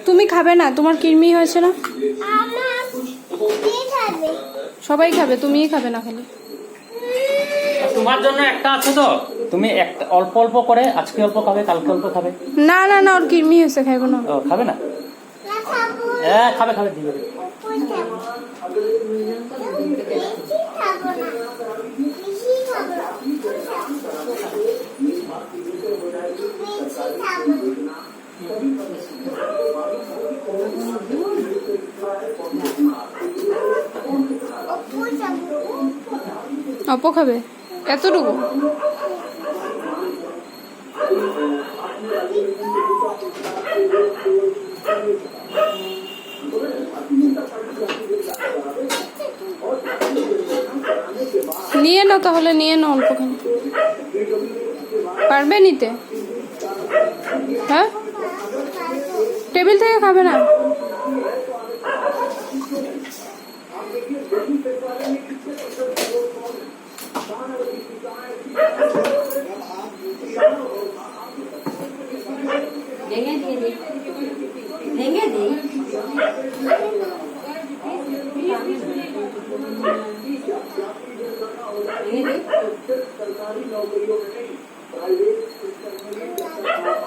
তুমি খাবে না? তোমার কৃমি হয়েছে না? সবাই খাবে, তুমিই খাবে না খালি। তোমার জন্য একটা আছে তো, তুমি একটা অল্প অল্প করে আজকে অল্প খাবে, কালকে অল্প খাবে। না না না, ওর কৃমি হয়েছে, খাইবো না। ও খাবে না? হ্যাঁ খাবে খাবে, দিবে। অপো খাবে এতটুকু? নিয়ে নাও তাহলে, নিয়ে নাও অল্পখানি। পারবে নিতে? হ্যাঁ, টেবিল থেকে খাবে না? सरकारी नौकरियों में नहीं, प्राइवेट